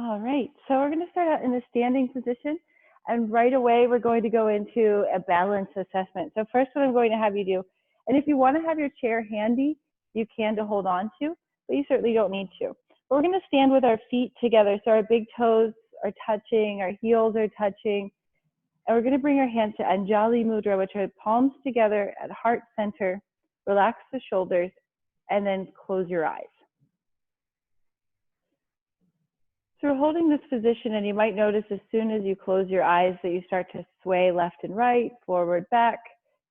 All right, so we're going to start out in the standing position, and right away we're going to go into a balance assessment. So first what I'm going to have you do, and if you want to have your chair handy, you can to hold on to, but you certainly don't need to. But we're going to stand with our feet together, so our big toes are touching, our heels are touching, and we're going to bring our hands to Anjali Mudra, which are palms together at heart center. Relax the shoulders, and then close your eyes. So we're holding this position, and you might notice as soon as you close your eyes that you start to sway left and right, forward, back.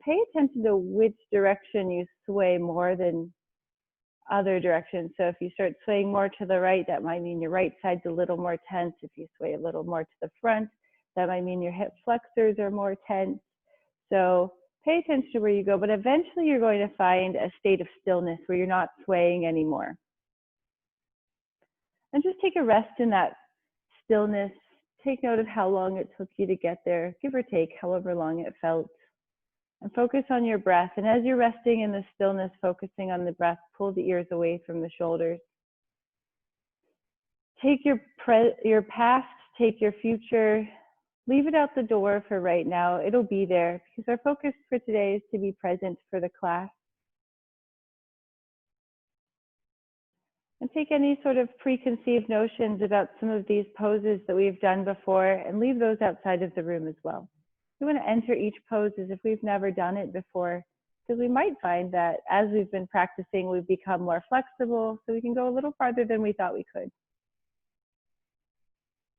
Pay attention to which direction you sway more than other directions. So if you start swaying more to the right, that might mean your right side's a little more tense. If you sway a little more to the front, that might mean your hip flexors are more tense. So pay attention to where you go, but eventually you're going to find a state of stillness where you're not swaying anymore. And just take a rest in that stillness. Take note of how long it took you to get there, give or take however long it felt. And focus on your breath. And as you're resting in the stillness, focusing on the breath, pull the ears away from the shoulders. Take your past, take your future, leave it out the door for right now. It'll be there because our focus for today is to be present for the class. And take any sort of preconceived notions about some of these poses that we've done before and leave those outside of the room as well. We want to enter each pose as if we've never done it before, because we might find that as we've been practicing, we've become more flexible, so we can go a little farther than we thought we could.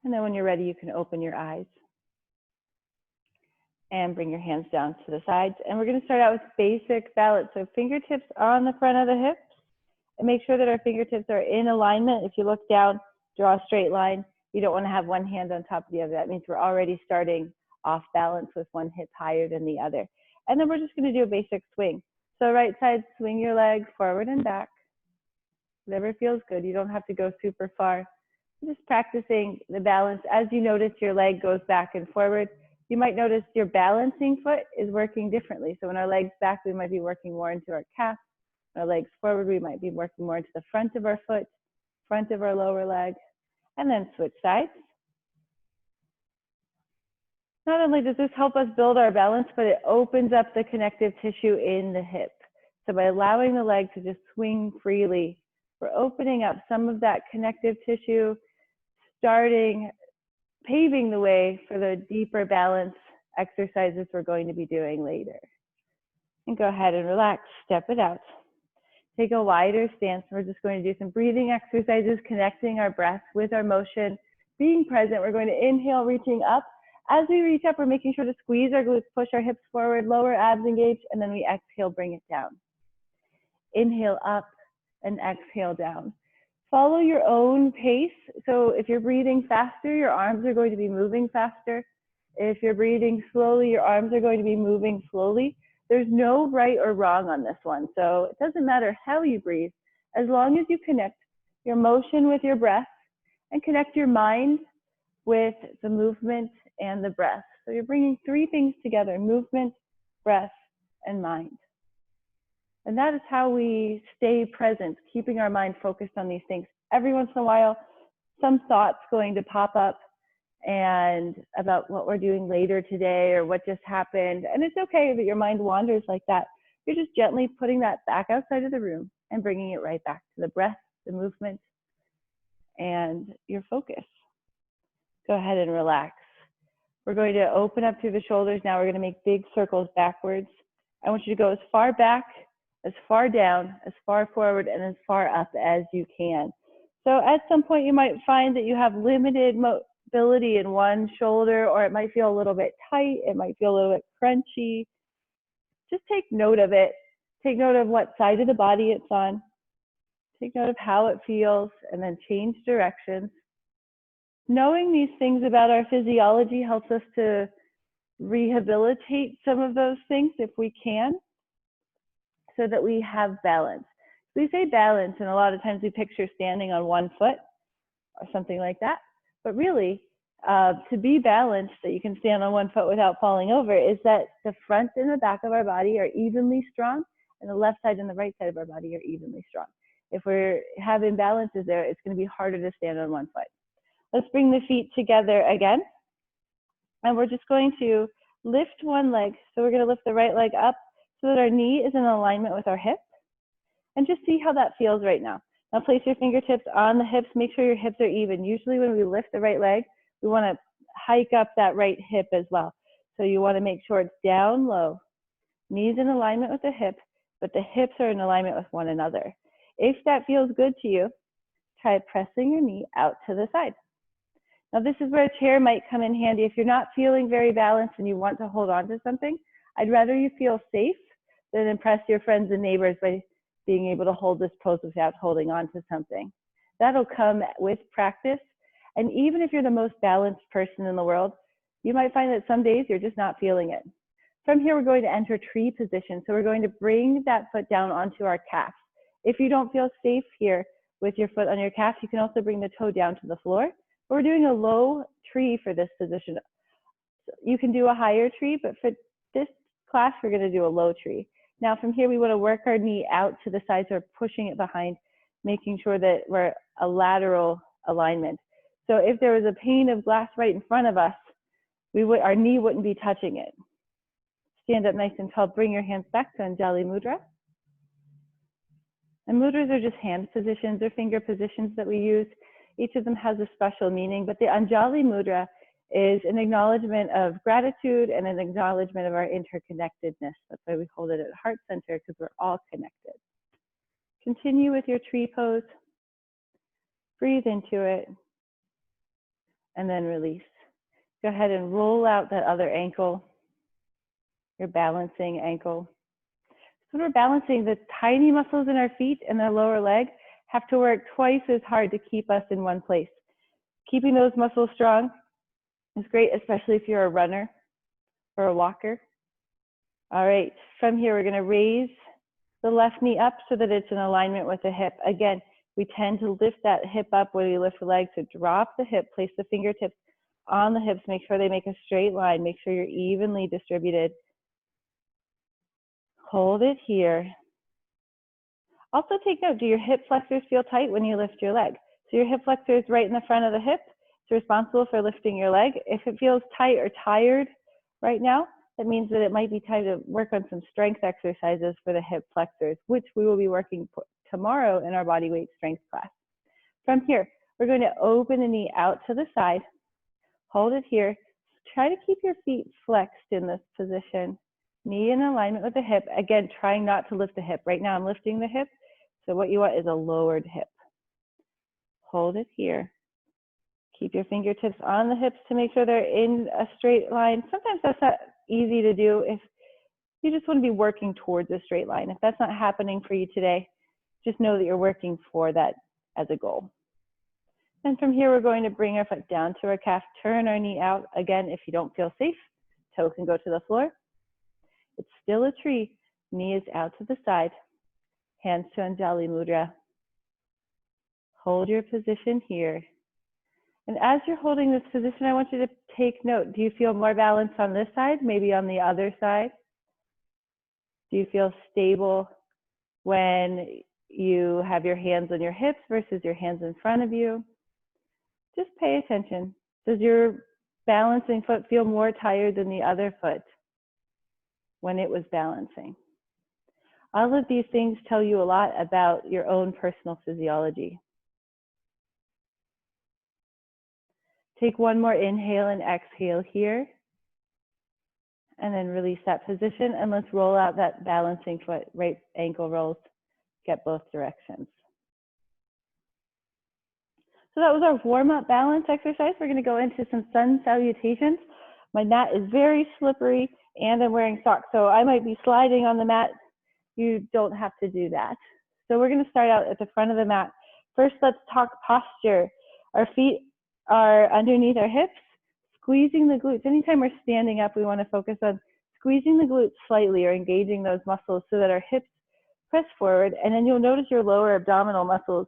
And then when you're ready, you can open your eyes and bring your hands down to the sides. And we're going to start out with basic balance. So fingertips are on the front of the hips. And make sure that our fingertips are in alignment. If you look down, draw a straight line. You don't want to have one hand on top of the other. That means we're already starting off balance with one hip higher than the other. And then we're just going to do a basic swing. So right side, swing your leg forward and back. Whatever feels good. You don't have to go super far. Just practicing the balance. As you notice your leg goes back and forward, you might notice your balancing foot is working differently. So when our leg's back, we might be working more into our calf. Our legs forward, we might be working more into the front of our foot, front of our lower leg, and then switch sides. Not only does this help us build our balance, but it opens up the connective tissue in the hip. So by allowing the leg to just swing freely, we're opening up some of that connective tissue, paving the way for the deeper balance exercises we're going to be doing later. And go ahead and relax, step it out. Take a wider stance. We're just going to do some breathing exercises, connecting our breath with our motion, being present. We're going to inhale, reaching up. As we reach up, we're making sure to squeeze our glutes, push our hips forward, lower abs engaged, and then we exhale, bring it down. Inhale up and exhale down. Follow your own pace. So if you're breathing faster, your arms are going to be moving faster. If you're breathing slowly, your arms are going to be moving slowly. There's no right or wrong on this one. So it doesn't matter how you breathe, as long as you connect your motion with your breath and connect your mind with the movement and the breath. So you're bringing three things together: movement, breath, and mind. And that is how we stay present, keeping our mind focused on these things. Every once in a while, some thoughts going to pop up and about what we're doing later today or what just happened. And it's okay that your mind wanders like that. You're just gently putting that back outside of the room and bringing it right back to the breath, the movement, and your focus. Go ahead and relax. We're going to open up through the shoulders. Now we're going to make big circles backwards. I want you to go as far back, as far down, as far forward, and as far up as you can. So at some point you might find that you have limited mobility in one shoulder, or it might feel a little bit tight, it might feel a little bit crunchy. Just take note of it. Take note of what side of the body it's on. Take note of how it feels, and then change directions. Knowing these things about our physiology helps us to rehabilitate some of those things if we can, so that we have balance. We say balance, and a lot of times we picture standing on one foot or something like that. But really, to be balanced, that you can stand on one foot without falling over, is that the front and the back of our body are evenly strong, and the left side and the right side of our body are evenly strong. If we have imbalances there, it's going to be harder to stand on one foot. Let's bring the feet together again. And we're just going to lift one leg. So we're going to lift the right leg up so that our knee is in alignment with our hip. And just see how that feels right now. Now place your fingertips on the hips. Make sure your hips are even. Usually when we lift the right leg, we want to hike up that right hip as well. So you want to make sure it's down low. Knees in alignment with the hip, but the hips are in alignment with one another. If that feels good to you, try pressing your knee out to the side. Now this is where a chair might come in handy. If you're not feeling very balanced and you want to hold on to something, I'd rather you feel safe than impress your friends and neighbors by being able to hold this pose without holding on to something. That'll come with practice. And even if you're the most balanced person in the world, you might find that some days you're just not feeling it. From here, we're going to enter tree position. So we're going to bring that foot down onto our calf. If you don't feel safe here with your foot on your calf, you can also bring the toe down to the floor. We're doing a low tree for this position. You can do a higher tree, but for this class, we're going to do a low tree. Now from here, we want to work our knee out to the side, so we're pushing it behind, making sure that we're a lateral alignment. So if there was a pane of glass right in front of us, our knee wouldn't be touching it. Stand up nice and tall. Bring your hands back to Anjali Mudra. And mudras are just hand positions or finger positions that we use. Each of them has a special meaning, but the Anjali Mudra is an acknowledgement of gratitude and an acknowledgement of our interconnectedness. That's why we hold it at heart center, because we're all connected. Continue with your tree pose. Breathe into it, and then release. Go ahead and roll out that other ankle, your balancing ankle. So we're balancing, the tiny muscles in our feet and the lower leg have to work twice as hard to keep us in one place. Keeping those muscles strong is great, especially if you're a runner or a walker. All right, from here, we're going to raise the left knee up so that it's in alignment with the hip. Again, we tend to lift that hip up when we lift the leg, so drop the hip, place the fingertips on the hips, make sure they make a straight line, make sure you're evenly distributed. Hold it here. Also take note, do your hip flexors feel tight when you lift your leg? So your hip flexor is right in the front of the hip. It's responsible for lifting your leg. If it feels tight or tired right now, that means that it might be time to work on some strength exercises for the hip flexors, which we will be working tomorrow in our body weight strength class. From here, we're going to open the knee out to the side. Hold it here. Try to keep your feet flexed in this position. Knee in alignment with the hip. Again, trying not to lift the hip. Right now I'm lifting the hip. So what you want is a lowered hip. Hold it here. Keep your fingertips on the hips to make sure they're in a straight line. Sometimes that's not easy to do if you just want to be working towards a straight line. If that's not happening for you today, just know that you're working for that as a goal. And from here, we're going to bring our foot down to our calf, turn our knee out. Again, if you don't feel safe, toe can go to the floor. It's still a tree. Knee is out to the side. Hands to Anjali Mudra. Hold your position here. And as you're holding this position, I want you to take note. Do you feel more balanced on this side, maybe on the other side? Do you feel stable when you have your hands on your hips versus your hands in front of you? Just pay attention. Does your balancing foot feel more tired than the other foot when it was balancing? All of these things tell you a lot about your own personal physiology. Take one more inhale and exhale here. And then release that position. And let's roll out that balancing foot, right ankle rolls. Get both directions. So that was our warm-up balance exercise. We're going to go into some sun salutations. My mat is very slippery and I'm wearing socks, so I might be sliding on the mat. You don't have to do that. So we're going to start out at the front of the mat. First, let's talk posture. Our feet are underneath our hips, squeezing the glutes. Anytime we're standing up, we want to focus on squeezing the glutes slightly or engaging those muscles so that our hips press forward. And then you'll notice your lower abdominal muscles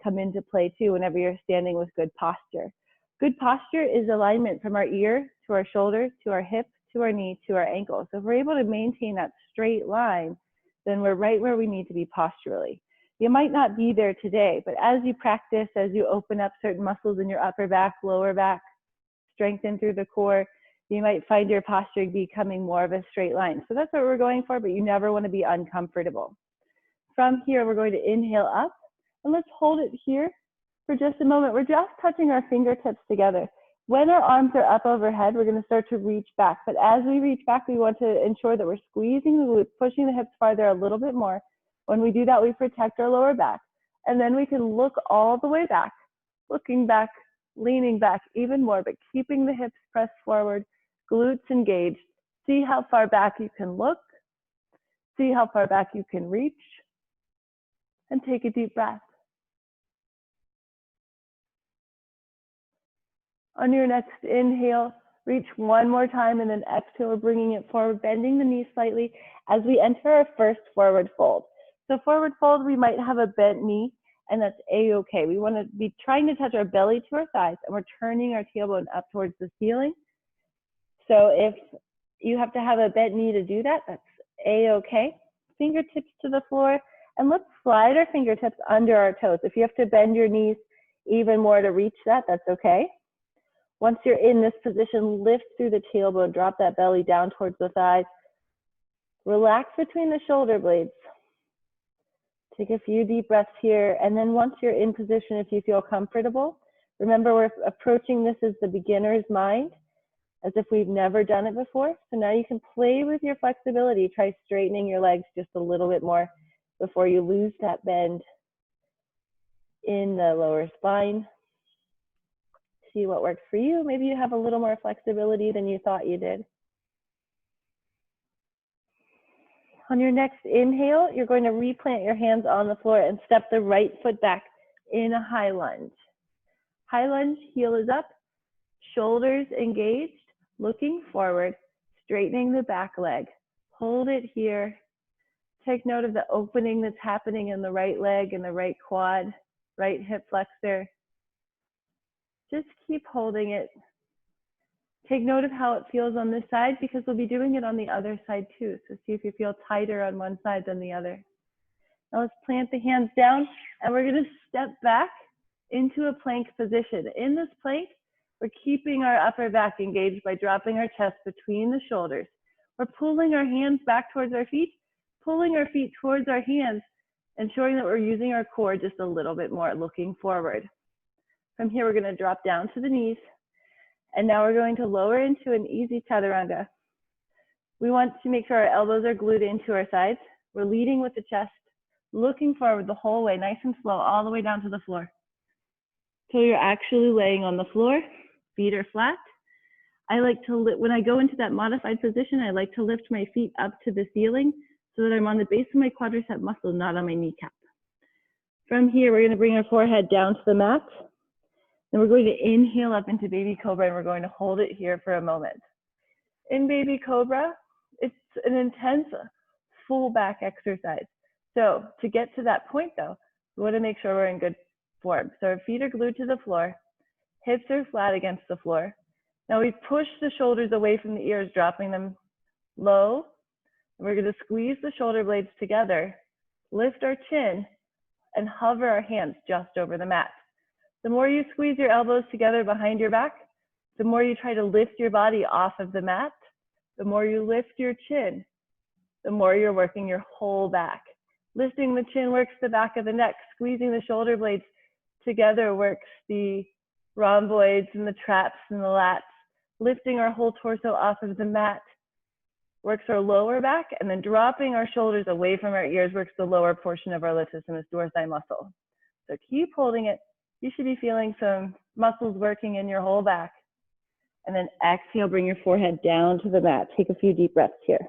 come into play too whenever you're standing with good posture. Good posture is alignment from our ear to our shoulder, to our hip, to our knee, to our ankle. So if we're able to maintain that straight line, then we're right where we need to be posturally. You might not be there today, but as you practice, as you open up certain muscles in your upper back, lower back, strengthen through the core, you might find your posture becoming more of a straight line. So that's what we're going for, but you never want to be uncomfortable. From here, we're going to inhale up, and let's hold it here for just a moment. We're just touching our fingertips together. When our arms are up overhead, we're going to start to reach back. But as we reach back, we want to ensure that we're squeezing the glutes, pushing the hips farther a little bit more. When we do that, we protect our lower back. And then we can look all the way back, looking back, leaning back even more, but keeping the hips pressed forward, glutes engaged. See how far back you can look. See how far back you can reach. And take a deep breath. On your next inhale, reach one more time, and then exhale, we're bringing it forward, bending the knees slightly as we enter our first forward fold. So forward fold, we might have a bent knee, and that's a-okay. We want to be trying to touch our belly to our thighs, and we're turning our tailbone up towards the ceiling. So if you have to have a bent knee to do that, that's a-okay. Fingertips to the floor, and let's slide our fingertips under our toes. If you have to bend your knees even more to reach that, that's okay. Once you're in this position, lift through the tailbone, drop that belly down towards the thighs. Relax between the shoulder blades. Take a few deep breaths here, and then once you're in position, if you feel comfortable, remember we're approaching this as the beginner's mind, as if we've never done it before. So now you can play with your flexibility. Try straightening your legs just a little bit more before you lose that bend in the lower spine. See what works for you. Maybe you have a little more flexibility than you thought you did. On your next inhale, you're going to replant your hands on the floor and step the right foot back in a high lunge. High lunge, heel is up, shoulders engaged, looking forward, straightening the back leg. Hold it here. Take note of the opening that's happening in the right leg and the right quad, right hip flexor. Just keep holding it. Take note of how it feels on this side, because we'll be doing it on the other side too. So see if you feel tighter on one side than the other. Now let's plant the hands down, and we're going to step back into a plank position. In this plank, we're keeping our upper back engaged by dropping our chest between the shoulders. We're pulling our hands back towards our feet, pulling our feet towards our hands, ensuring that we're using our core just a little bit more, looking forward. From here, we're going to drop down to the knees. And now we're going to lower into an easy chaturanga. We want to make sure our elbows are glued into our sides. We're leading with the chest, looking forward the whole way, nice and slow, all the way down to the floor. So you're actually laying on the floor, feet are flat. I like to, when I go into that modified position, I like to lift my feet up to the ceiling so that I'm on the base of my quadricep muscle, not on my kneecap. From here, we're going to bring our forehead down to the mat. Then we're going to inhale up into baby cobra, and we're going to hold it here for a moment. In baby cobra, it's an intense full back exercise. So to get to that point though, we want to make sure we're in good form. So our feet are glued to the floor, hips are flat against the floor. Now we push the shoulders away from the ears, dropping them low. We're going to squeeze the shoulder blades together, lift our chin, and hover our hands just over the mat. The more you squeeze your elbows together behind your back, the more you try to lift your body off of the mat, the more you lift your chin, the more you're working your whole back. Lifting the chin works the back of the neck, squeezing the shoulder blades together works the rhomboids and the traps and the lats. Lifting our whole torso off of the mat works our lower back, and then dropping our shoulders away from our ears works the lower portion of our latissimus dorsi muscle. So keep holding it. You should be feeling some muscles working in your whole back. And then exhale, bring your forehead down to the mat. Take a few deep breaths here.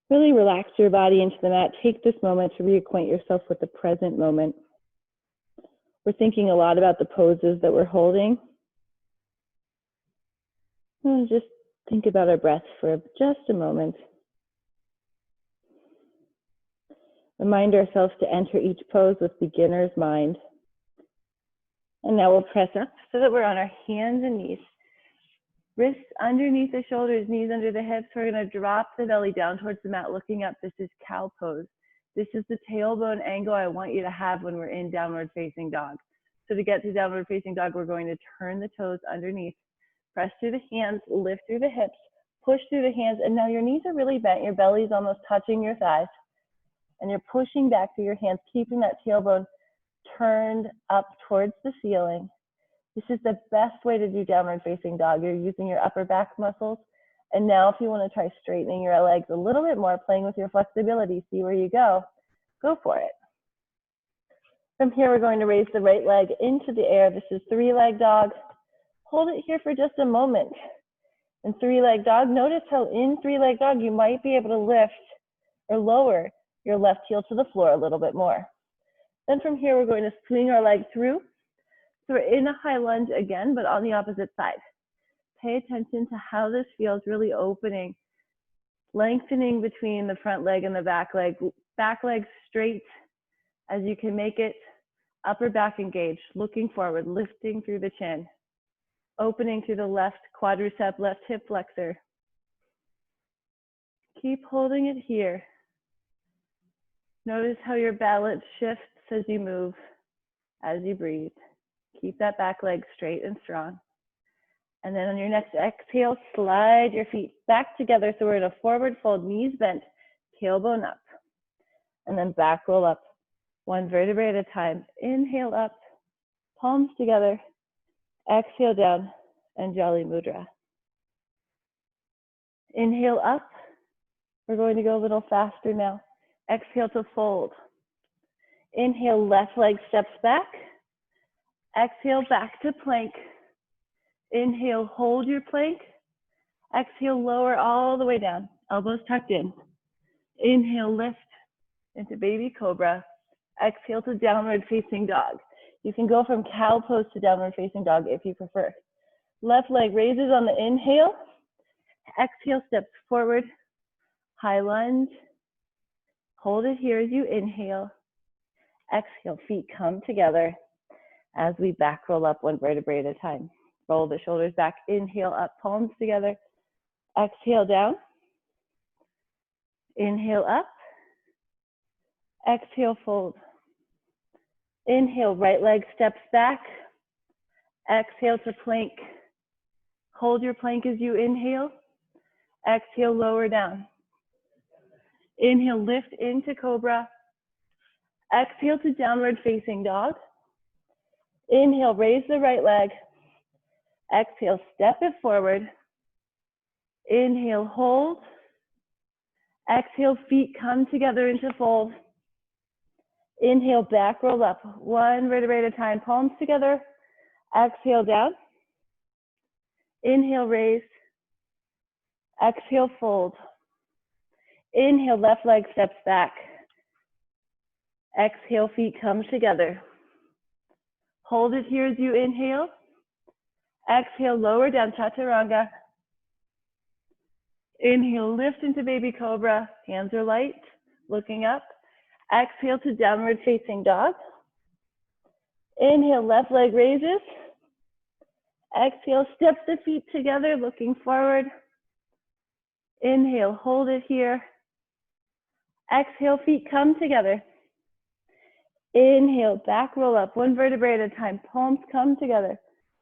Really relax your body into the mat. Take this moment to reacquaint yourself with the present moment. We're thinking a lot about the poses that we're holding. And just think about our breath for just a moment. Remind ourselves to enter each pose with beginner's mind. And now we'll press up so that we're on our hands and knees. Wrists underneath the shoulders, knees under the hips. We're going to drop the belly down towards the mat, looking up. This is cow pose. This is the tailbone angle I want you to have when we're in downward facing dog. So to get to downward facing dog, we're going to turn the toes underneath, press through the hands, lift through the hips, push through the hands, and now your knees are really bent. Your belly's almost touching your thighs, and you're pushing back through your hands, keeping that tailbone turned up towards the ceiling. This is the best way to do downward facing dog. You're using your upper back muscles. And now if you want to try straightening your legs a little bit more, playing with your flexibility, see where you go for it. From here, we're going to raise the right leg into the air. This is three-leg dog. Hold it here for just a moment. In three-leg dog, notice how in three-leg dog, you might be able to lift or lower your left heel to the floor a little bit more. Then from here, we're going to swing our leg through. So we're in a high lunge again, but on the opposite side. Pay attention to how this feels, really opening, lengthening between the front leg and the back leg straight as you can make it, upper back engaged, looking forward, lifting through the chin, opening through the left quadricep, left hip flexor. Keep holding it here. Notice how your balance shifts as you move, as you breathe. Keep that back leg straight and strong. And then on your next exhale, slide your feet back together. So we're in a forward fold, knees bent, tailbone up. And then back roll up, one vertebrae at a time. Inhale up, palms together. Exhale down, and Jali Mudra. Inhale up. We're going to go a little faster now. Exhale to fold. Inhale, left leg steps back. Exhale, back to plank. Inhale, hold your plank. Exhale, lower all the way down. Elbows tucked in. Inhale, lift into baby cobra. Exhale to downward facing dog. You can go from cow pose to downward facing dog if you prefer. Left leg raises on the inhale. Exhale, steps forward. High lunge. Hold it here as you inhale. Exhale, feet come together as we back roll up one vertebrae at a time. Roll the shoulders back, inhale up, palms together. Exhale down. Inhale up. Exhale, fold. Inhale, right leg steps back. Exhale to plank. Hold your plank as you inhale. Exhale, lower down. Inhale, lift into cobra. Exhale to downward facing dog. Inhale, raise the right leg. Exhale, step it forward. Inhale, hold. Exhale, feet come together into fold. Inhale, back roll up, one vertebrae at a time, palms together. Exhale, down. Inhale, raise. Exhale, fold. Inhale, left leg steps back. Exhale, feet come together. Hold it here as you inhale. Exhale, lower down, chaturanga. Inhale, lift into baby cobra. Hands are light, looking up. Exhale to downward facing dog. Inhale, left leg raises. Exhale, step the feet together, looking forward. Inhale, hold it here. Exhale, feet come together. Inhale, back roll up, one vertebrae at a time. Palms come together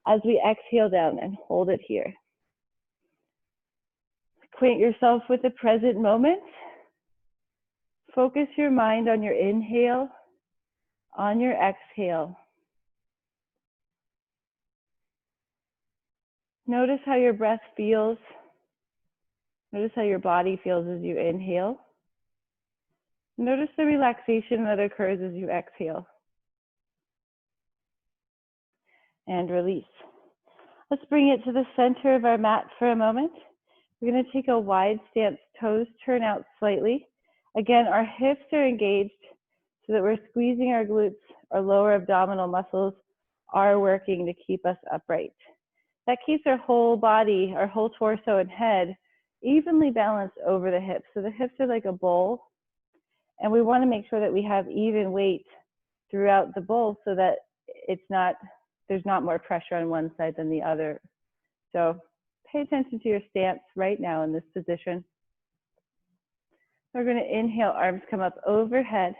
as we exhale down and hold it here. Acquaint yourself with the present moment. Focus your mind on your inhale, on your exhale. Notice how your breath feels. Notice how your body feels as you inhale. Notice the relaxation that occurs as you exhale. And release. Let's bring it to the center of our mat for a moment. We're going to take a wide stance, toes turn out slightly. Again, our hips are engaged so that we're squeezing our glutes. Our lower abdominal muscles are working to keep us upright. That keeps our whole body, our whole torso and head evenly balanced over the hips. So the hips are like a bowl, and we want to make sure that we have even weight throughout the bowl so that there's not more pressure on one side than the other. So Pay attention to your stance right now in this position. We're going to inhale, arms come up overhead.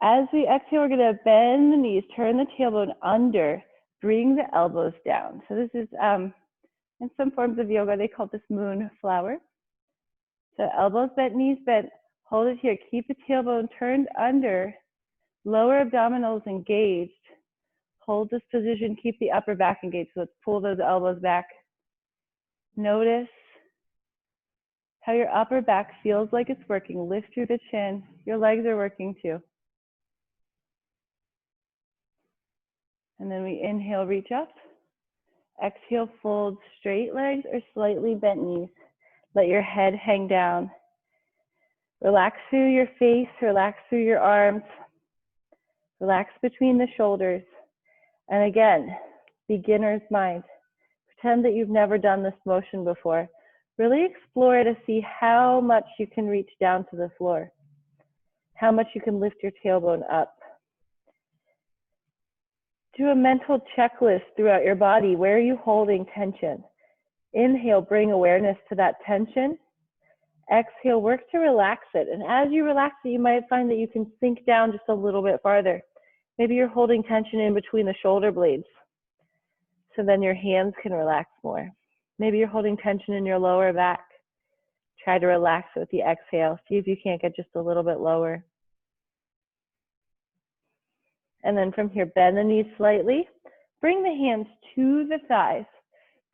As we exhale, we're going to bend the knees, turn the tailbone under, bring the elbows down. So this is, in some forms of yoga, they call this moon flower. So elbows bent, knees bent, hold it here. Keep the tailbone turned under, lower abdominals engaged. Hold this position, keep the upper back engaged. So let's pull those elbows back. Notice how your upper back feels like it's working. Lift through the chin. Your legs are working too. And then we inhale, reach up. Exhale, fold straight legs or slightly bent knees. Let your head hang down. Relax through your face, relax through your arms. Relax between the shoulders. And again, beginner's mind. Pretend that you've never done this motion before. Really explore to see how much you can reach down to the floor, how much you can lift your tailbone up. Do a mental checklist throughout your body. Where are you holding tension? Inhale, bring awareness to that tension. Exhale, work to relax it. And as you relax it, you might find that you can sink down just a little bit farther. Maybe you're holding tension in between the shoulder blades, so then your hands can relax more. Maybe you're holding tension in your lower back. Try to relax it with the exhale. See if you can't get just a little bit lower. And then from here, bend the knees slightly. Bring the hands to the thighs.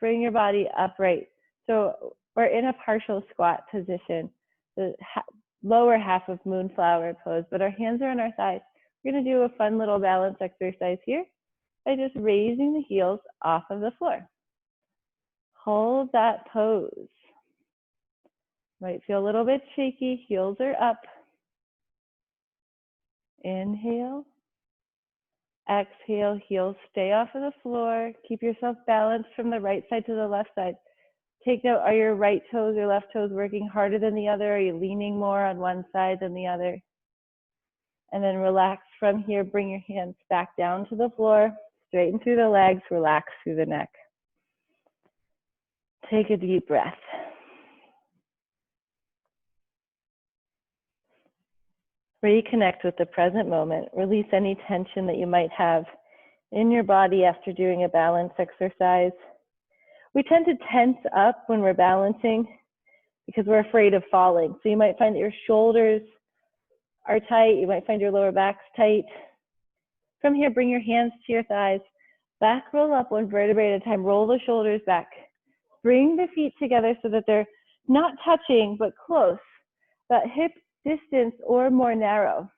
Bring your body upright. So we're in a partial squat position, the lower half of moonflower pose, but our hands are on our thighs. We're going to do a fun little balance exercise here by just raising the heels off of the floor. Hold that pose. Might feel a little bit shaky. Heels are up. Inhale. Exhale. Heels stay off of the floor. Keep yourself balanced from the right side to the left side. Take note, are your right toes or left toes working harder than the other? Are you leaning more on one side than the other? And then relax from here. Bring your hands back down to the floor. Straighten through the legs. Relax through the neck. Take a deep breath. Reconnect with the present moment. Release any tension that you might have in your body after doing a balance exercise. We tend to tense up when we're balancing because we're afraid of falling. So you might find that your shoulders are tight. You might find your lower back's tight. From here, bring your hands to your thighs. Back roll up one vertebrae at a time. Roll the shoulders back. Bring the feet together so that they're not touching, but close. That hip distance or more narrow.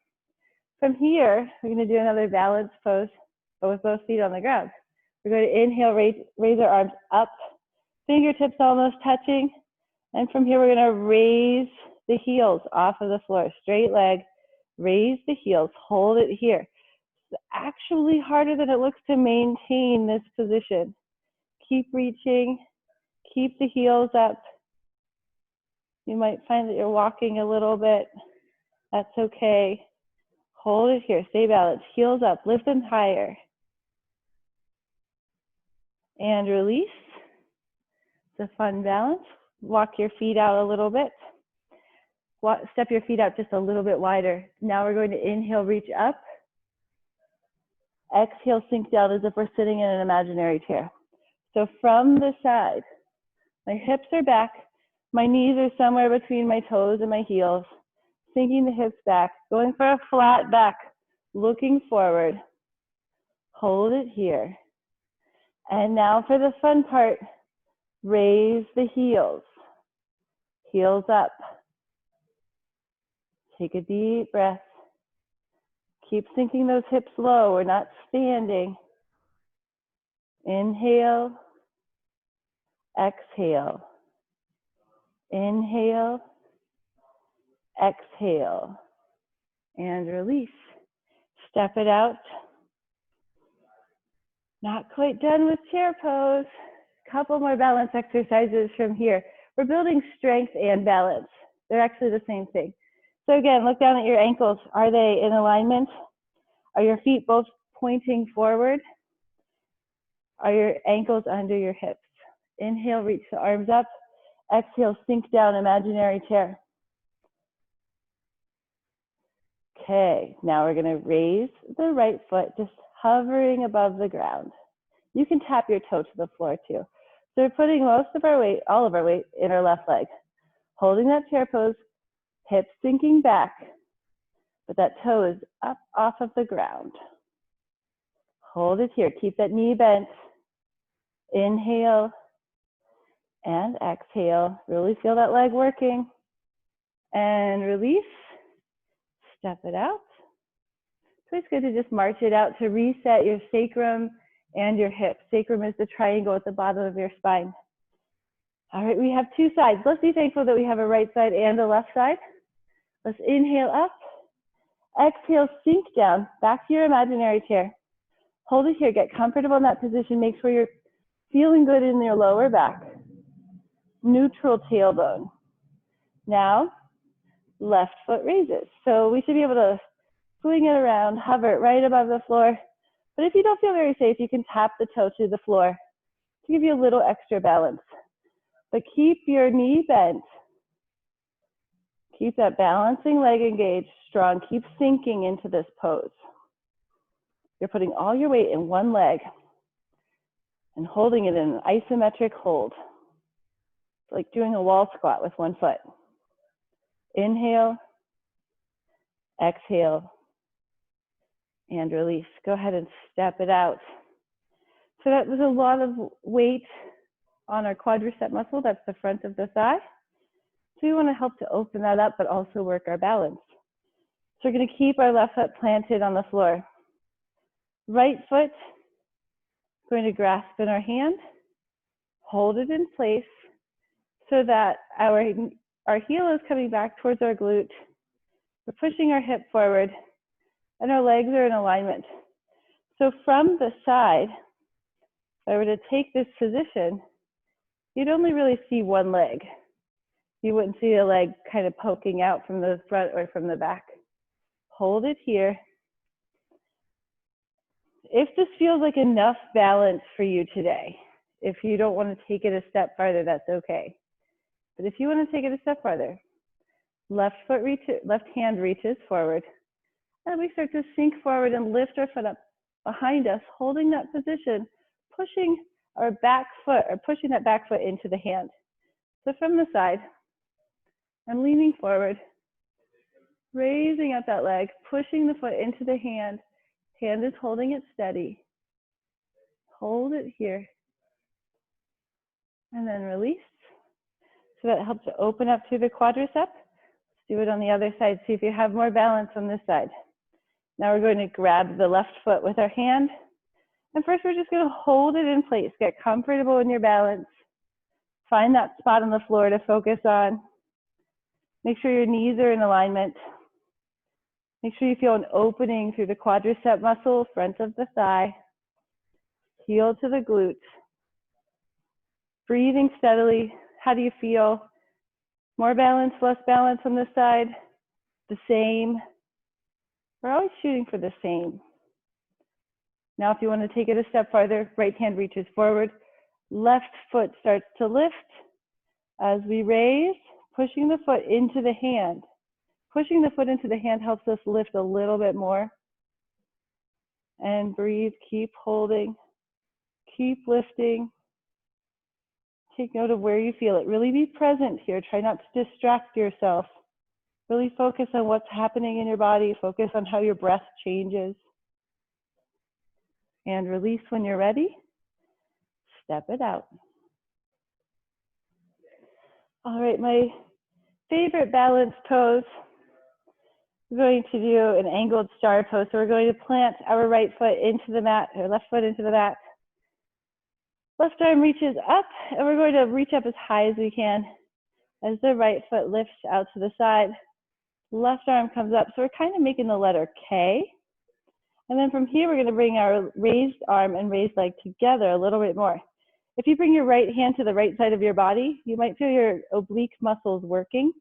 From here, we're going to do another balance pose, but with both feet on the ground. We're going to inhale, raise our arms up, fingertips almost touching. And from here, we're going to raise the heels off of the floor. Straight leg, raise the heels, hold it here. It's actually harder than it looks to maintain this position. Keep reaching, keep the heels up. You might find that you're walking a little bit. That's okay. Hold it here, stay balanced. Heels up, lift them higher. And release. It's a fun balance. Walk your feet out a little bit. Step your feet out just a little bit wider. Now we're going to inhale, reach up. Exhale, sink down as if we're sitting in an imaginary chair. So from the side, my hips are back. My knees are somewhere between my toes and my heels. Sinking the hips back, going for a flat back, looking forward. Hold it here. And now for the fun part, raise the heels. Heels up. Take a deep breath. Keep sinking those hips low. We're not standing. Inhale. Exhale. Inhale. Exhale. And release. Step it out. Not quite done with chair pose. Couple more balance exercises from here. We're building strength and balance. They're actually the same thing. So again, look down at your ankles. Are they in alignment? Are your feet both pointing forward? Are your ankles under your hips? Inhale, reach the arms up. Exhale, sink down, imaginary chair. Okay, now we're gonna raise the right foot, just hovering above the ground. You can tap your toe to the floor too. So we're putting most of our weight, all of our weight, in our left leg. Holding that chair pose, hips sinking back, but that toe is up off of the ground. Hold it here, keep that knee bent. Inhale and exhale. Really feel that leg working. And release, step it out. So it's good to just march it out to reset your sacrum and your hips. Sacrum is the triangle at the bottom of your spine. All right, we have two sides. Let's be thankful that we have a right side and a left side. Let's inhale up. Exhale, sink down, back to your imaginary chair. Hold it here, get comfortable in that position. Make sure you're feeling good in your lower back. Neutral tailbone. Now, left foot raises. So we should be able to swing it around, hover it right above the floor. But if you don't feel very safe, you can tap the toe to the floor to give you a little extra balance. But keep your knee bent. Keep that balancing leg engaged, strong. Keep sinking into this pose. You're putting all your weight in one leg and holding it in an isometric hold. It's like doing a wall squat with one foot. Inhale, exhale, and release. Go ahead and step it out. So that was a lot of weight on our quadricep muscle. That's the front of the thigh. So we want to help to open that up, but also work our balance. So we're going to keep our left foot planted on the floor. Right foot, going to grasp in our hand, hold it in place so that our heel is coming back towards our glute. We're pushing our hip forward and our legs are in alignment. So from the side, if I were to take this position, you'd only really see one leg. You wouldn't see a leg kind of poking out from the front or from the back. Hold it here. If this feels like enough balance for you today, if you don't want to take it a step farther, that's okay. But if you want to take it a step farther, left hand reaches forward, and we start to sink forward and lift our foot up behind us, holding that position, pushing our back foot, or pushing that back foot into the hand. So from the side, I'm leaning forward, raising up that leg, pushing the foot into the hand. Hand is holding it steady. Hold it here. And then release. So that helps to open up through the quadricep. Let's do it on the other side. See if you have more balance on this side. Now we're going to grab the left foot with our hand. And first we're just going to hold it in place. Get comfortable in your balance. Find that spot on the floor to focus on. Make sure your knees are in alignment. Make sure you feel an opening through the quadricep muscle, front of the thigh. Heel to the glute. Breathing steadily. How do you feel? More balance, less balance on this side? The same? We're always shooting for the same. Now if you want to take it a step farther, right hand reaches forward. Left foot starts to lift. As we raise, pushing the foot into the hand. Pushing the foot into the hand helps us lift a little bit more. And breathe, keep holding, keep lifting. Take note of where you feel it. Really be present here. Try not to distract yourself. Really focus on what's happening in your body. Focus on how your breath changes. And release when you're ready. Step it out. All right, my favorite balance pose. We're going to do an angled star pose. So we're going to plant our right foot into the mat, or left foot into the mat. Left arm reaches up, and we're going to reach up as high as we can as the right foot lifts out to the side. Left arm comes up. So we're kind of making the letter K. And then from here, we're going to bring our raised arm and raised leg together a little bit more. If you bring your right hand to the right side of your body, you might feel your oblique muscles working.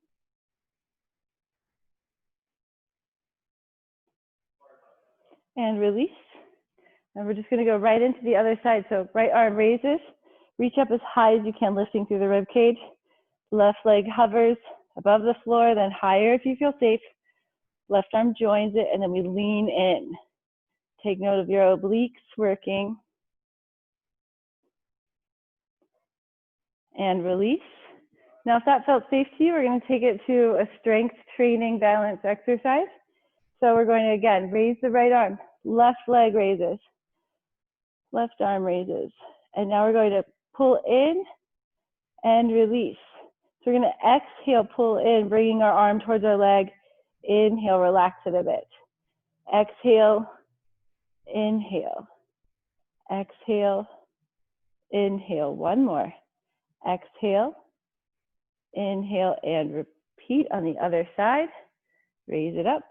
And release. And we're just going to go right into the other side. So right arm raises, Reach up as high as you can, lifting through the rib cage. Left leg hovers above the floor, then higher if you feel safe. Left arm joins it, and then we lean in. Take note of your obliques working. And release. Now, if that felt safe to you, we're going to take it to a strength training balance exercise. So we're going to, again, raise the right arm. Left leg raises. Left arm raises. And now we're going to pull in and release. So we're going to exhale, pull in, bringing our arm towards our leg. Inhale, relax it a bit. Exhale, inhale. Exhale, inhale. One more. Exhale, inhale, and repeat on the other side. Raise it up.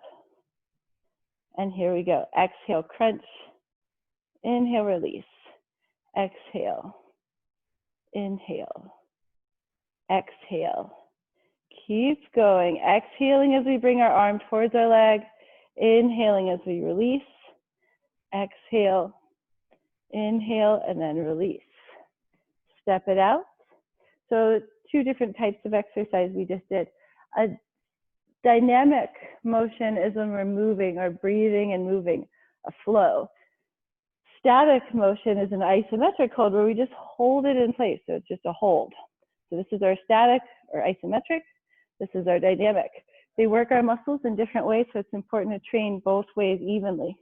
And here we go. Exhale, crunch. Inhale, release. Exhale. Inhale. Exhale. Keep going. Exhaling as we bring our arm towards our leg. Inhaling as we release. Exhale. Inhale, and then release. Step it out. So 2 different types of exercise we just did. A dynamic motion is when we're moving or breathing and moving, a flow. Static motion is an isometric hold where we just hold it in place. So it's just a hold. So this is our static or isometric. This is our dynamic. They work our muscles in different ways, so it's important to train both ways evenly.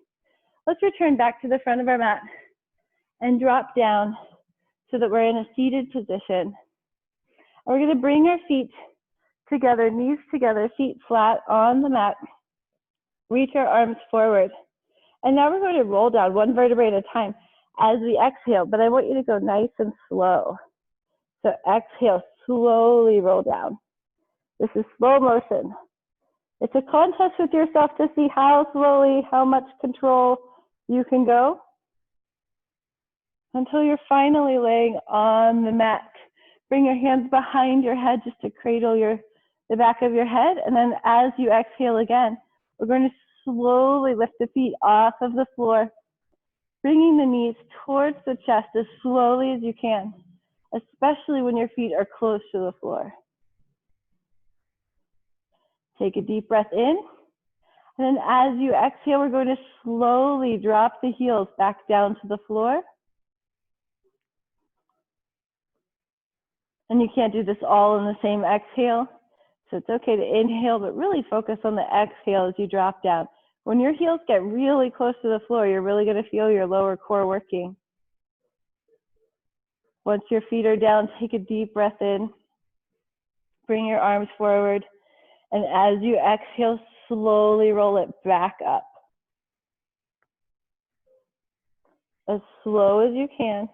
Let's return back to the front of our mat and drop down so that we're in a seated position. We're going to bring our feet together, knees together, feet flat on the mat. Reach our arms forward. And now we're going to roll down 1 vertebrae at a time as we exhale, but I want you to go nice and slow. So exhale, slowly roll down. This is slow motion. It's a contest with yourself to see how slowly, how much control you can go until you're finally laying on the mat. Bring your hands behind your head just to cradle the back of your head. And then as you exhale again, we're going to slowly lift the feet off of the floor, bringing the knees towards the chest as slowly as you can, especially when your feet are close to the floor. Take a deep breath in. And then as you exhale, we're going to slowly drop the heels back down to the floor. And you can't do this all in the same exhale. So it's okay to inhale, but really focus on the exhale as you drop down. When your heels get really close to the floor, you're really going to feel your lower core working. Once your feet are down, take a deep breath in. Bring your arms forward. And as you exhale, slowly roll it back up. As slow as you can.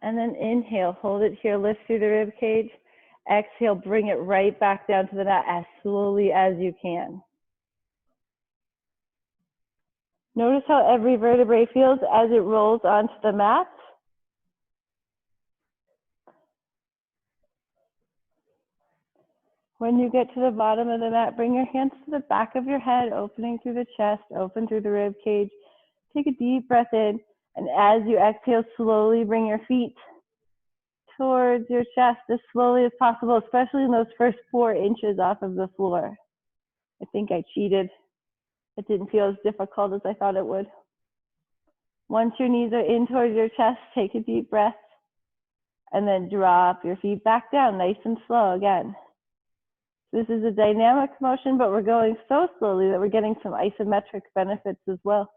And then inhale, hold it here, lift through the rib cage. Exhale, bring it right back down to the mat as slowly as you can. Notice how every vertebrae feels as it rolls onto the mat. When you get to the bottom of the mat, bring your hands to the back of your head, opening through the chest, open through the rib cage. Take a deep breath in, and as you exhale, slowly bring your feet towards your chest as slowly as possible, especially in those first 4 inches off of the floor. I think I cheated. It didn't feel as difficult as I thought it would. Once your knees are in towards your chest, take a deep breath, and then drop your feet back down, nice and slow again. This is a dynamic motion, but we're going so slowly that we're getting some isometric benefits as well.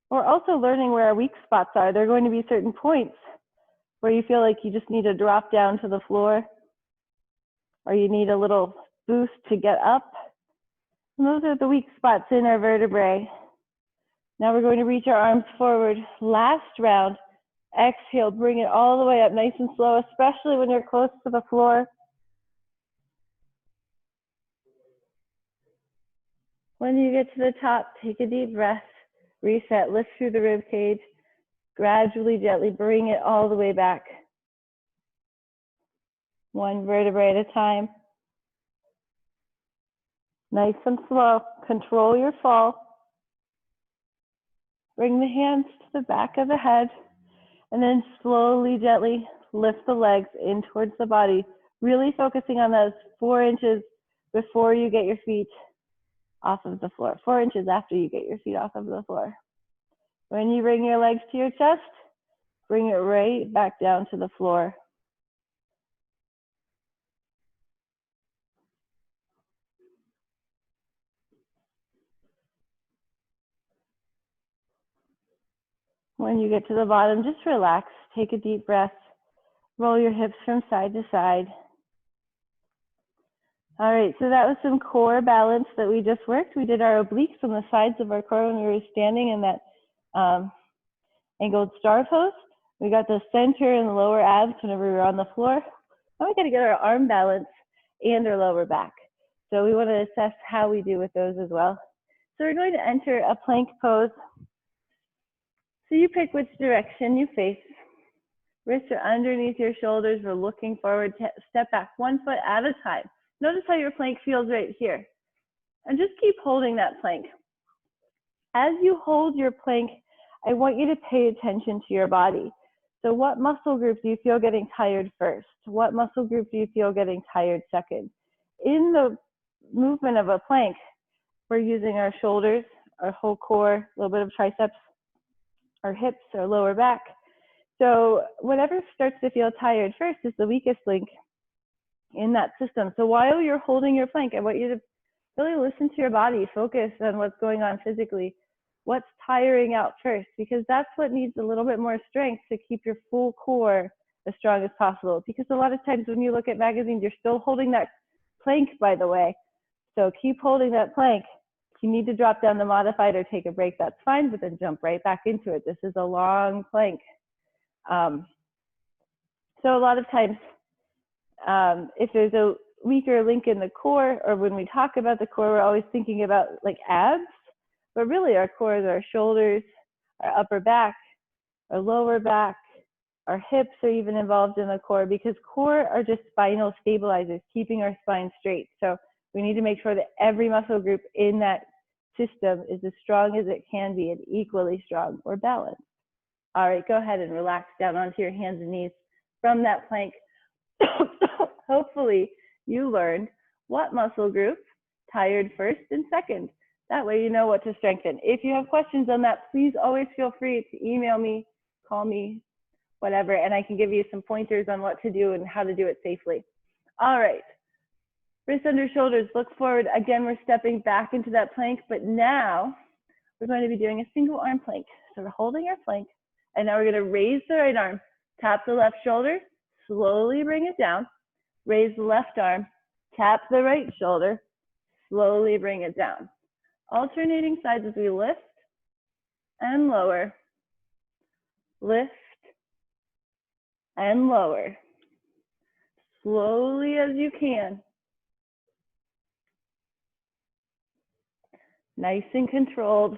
We're also learning where our weak spots are. There are going to be certain points where you feel like you just need to drop down to the floor, or you need a little boost to get up. And those are the weak spots in our vertebrae. Now we're going to reach our arms forward. Last round. Exhale, bring it all the way up nice and slow, especially when you're close to the floor. When you get to the top, take a deep breath, reset, lift through the rib cage, gradually, gently bring it all the way back. 1 vertebrae at a time. Nice and slow. Control your fall. Bring the hands to the back of the head, and then slowly, gently lift the legs in towards the body, really focusing on those 4 inches before you get your feet off of the floor, 4 inches after you get your feet off of the floor. When you bring your legs to your chest, bring it right back down to the floor. When you get to the bottom, just relax, take a deep breath, roll your hips from side to side. All right, so that was some core balance that we just worked. We did our obliques on the sides of our core when we were standing in that angled star pose. We got the center and the lower abs whenever we were on the floor. Now we got to get our arm balance and our lower back. So we want to assess how we do with those as well. So we're going to enter a plank pose. So you pick which direction you face. Wrists are underneath your shoulders. We're looking forward. Step back 1 foot at a time. Notice how your plank feels right here. And just keep holding that plank. As you hold your plank, I want you to pay attention to your body. So what muscle group do you feel getting tired first? What muscle group do you feel getting tired second? In the movement of a plank, we're using our shoulders, our whole core, a little bit of triceps, our hips, our lower back. So whatever starts to feel tired first is the weakest link in that system. So while you're holding your plank, I want you to really listen to your body, focus on what's going on physically, what's tiring out first, because that's what needs a little bit more strength to keep your full core as strong as possible. Because a lot of times when you look at magazines, you're still holding that plank, by the way. So keep holding that plank. If you need to drop down the modified or take a break, that's fine, but then jump right back into it. This is a long plank. So a lot of times, if there's a weaker link in the core, or when we talk about the core, we're always thinking about like abs, but really our core is our shoulders, our upper back, our lower back, our hips are even involved in the core, because core are just spinal stabilizers, keeping our spine straight. So we need to make sure that every muscle group in that system is as strong as it can be and equally strong or balanced. All right, go ahead and relax down onto your hands and knees from that plank. Hopefully you learned what muscle group tired first and second. That way you know what to strengthen. If you have questions on that, please always feel free to email me, call me, whatever, and I can give you some pointers on what to do and how to do it safely. All right, wrists under shoulders, look forward. Again, we're stepping back into that plank, but now we're going to be doing a single arm plank. So we're holding our plank, and now we're going to raise the right arm, tap the left shoulder, slowly bring it down, raise the left arm, tap the right shoulder, slowly bring it down. Alternating sides as we lift and lower, lift and lower, slowly as you can. Nice and controlled.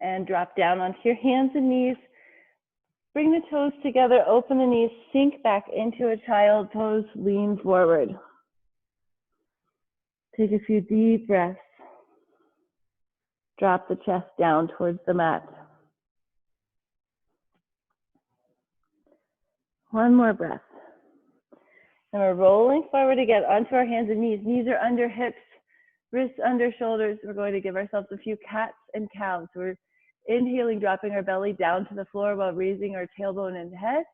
And drop down onto your hands and knees. Bring the toes together, open the knees, sink back into a child pose, lean forward. Take a few deep breaths. Drop the chest down towards the mat. One more breath. And we're rolling forward again onto our hands and knees. Knees are under hips, wrists under shoulders. We're going to give ourselves a few cats and cows. We're inhaling, dropping our belly down to the floor while raising our tailbone and head.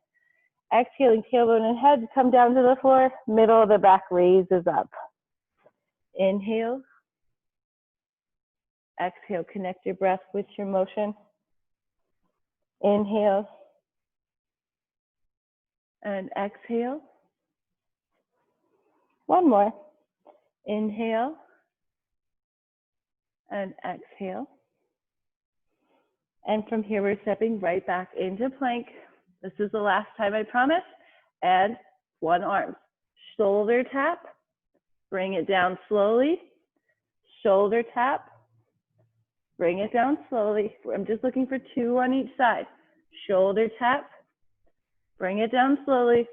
Exhaling, tailbone and head come down to the floor. Middle of the back raises up. Inhale. Exhale, connect your breath with your motion. Inhale. And exhale. One more. Inhale. And exhale. And from here, we're stepping right back into plank. This is the last time, I promise. And one arm. Shoulder tap. Bring it down slowly. Shoulder tap. Bring it down slowly. I'm just looking for 2 on each side. Shoulder tap. Bring it down slowly.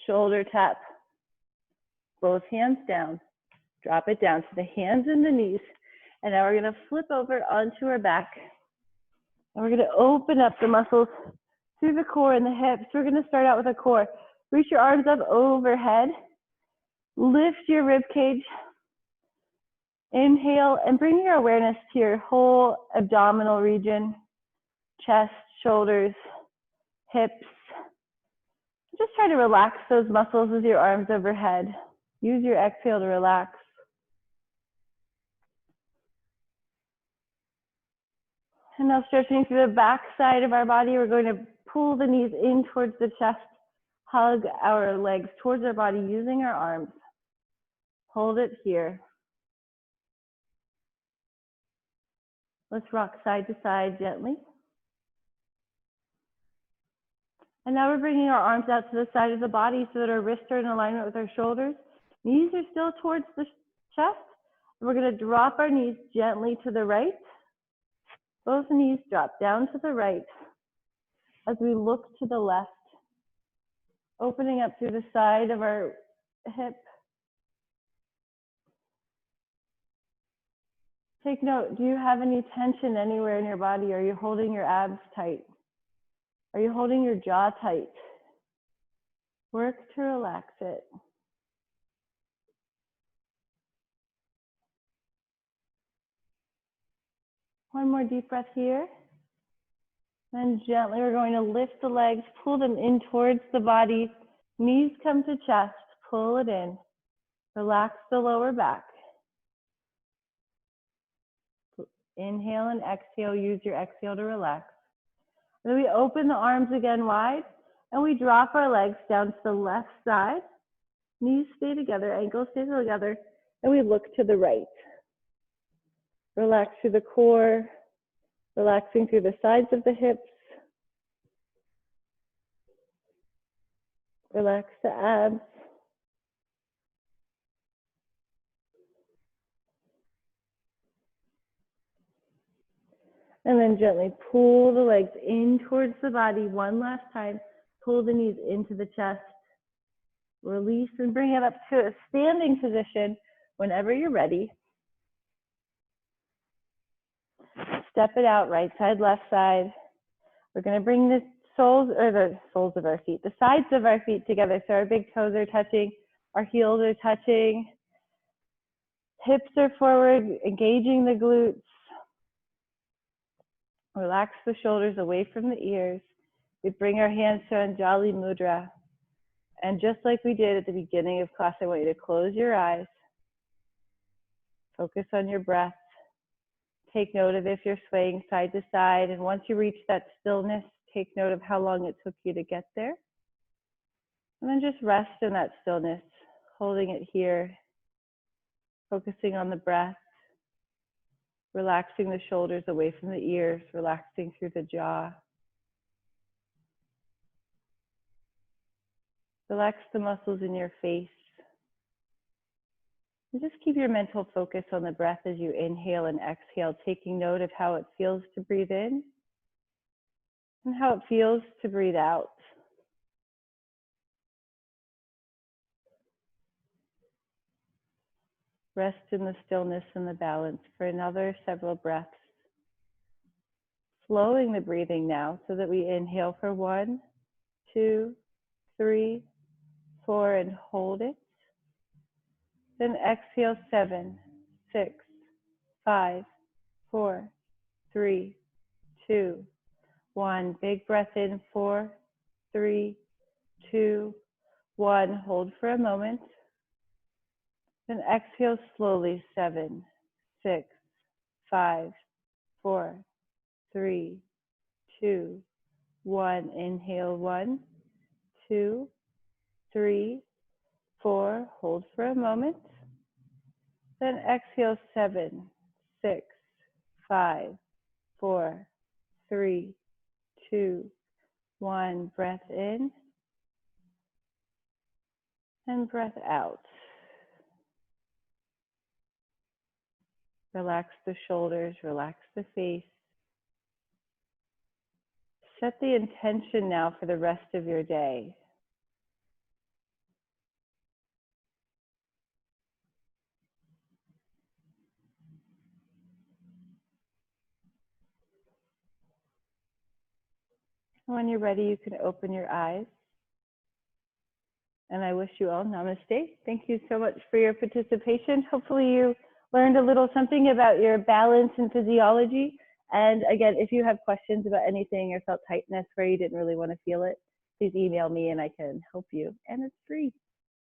Shoulder tap. Both hands down. Drop it down to the hands and the knees. And now we're gonna flip over onto our back. And we're gonna open up the muscles through the core and the hips. We're gonna start out with a core. Reach your arms up overhead. Lift your rib cage. Inhale and bring your awareness to your whole abdominal region, chest, shoulders, hips. Just try to relax those muscles with your arms overhead. Use your exhale to relax. And now stretching through the back side of our body, we're going to pull the knees in towards the chest, hug our legs towards our body using our arms. Hold it here. Let's rock side to side gently. And now we're bringing our arms out to the side of the body so that our wrists are in alignment with our shoulders. Knees are still towards the chest. And we're going to drop our knees gently to the right. Both knees drop down to the right as we look to the left, opening up through the side of our hip. Take note, do you have any tension anywhere in your body? Are you holding your abs tight? Are you holding your jaw tight? Work to relax it. One more deep breath here. Then gently we're going to lift the legs, pull them in towards the body. Knees come to chest, pull it in. Relax the lower back. Inhale and exhale, use your exhale to relax. Then we open the arms again wide and we drop our legs down to the left side. Knees stay together, ankles stay together, and we look to the right. Relax through the core, relaxing through the sides of the hips. Relax the abs. And then gently pull the legs in towards the body one last time. Pull the knees into the chest. Release and bring it up to a standing position whenever you're ready. Step it out, right side, left side. We're going to bring the soles of our feet, the sides of our feet together. So our big toes are touching, our heels are touching. Hips are forward, engaging the glutes. Relax the shoulders away from the ears. We bring our hands to Anjali Mudra. And just like we did at the beginning of class, I want you to close your eyes. Focus on your breath. Take note of if you're swaying side to side. And once you reach that stillness, take note of how long it took you to get there. And then just rest in that stillness, holding it here, focusing on the breath. Relaxing the shoulders away from the ears, relaxing through the jaw. Relax the muscles in your face. And just keep your mental focus on the breath as you inhale and exhale, taking note of how it feels to breathe in and how it feels to breathe out. Rest in the stillness and the balance for another several breaths. Slowing the breathing now so that we inhale for 1, 2, 3, 4, and hold it. Then exhale 7, 6, 5, 4, 3, 2, 1. Big breath in, 4, 3, 2, 1. Hold for a moment. Then exhale slowly, 7, 6, 5, 4, 3, 2, 1. Inhale 1, 2, 3, 4. Hold for a moment. Then exhale 7, 6, 5, 4, 3, 2, 1. Breath in and breath out. Relax the shoulders, relax the face. Set the intention now for the rest of your day. When you're ready, you can open your eyes. And I wish you all namaste. Thank you so much for your participation. Hopefully you learned a little something about your balance and physiology. And again, if you have questions about anything or felt tightness where you didn't really want to feel it, please email me and I can help you. And it's free.